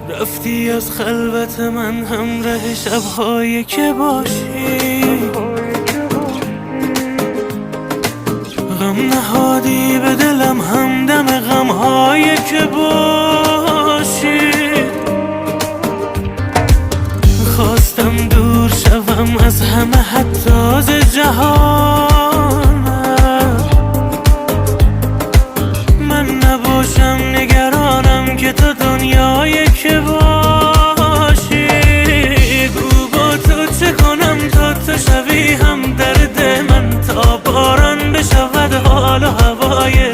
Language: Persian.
رفتی از خلوت من همراه شب‌هایی که باشی، غم نهادی به دلم همدم غم‌هایی که باشی. خواستم دور شوم از همه حتی از جهانم، من نباشم نگرانم که تو دنیایی که باشی. گو با تو چه کنم تا تو شوی هم درد من، تا باران بشود حال و هوای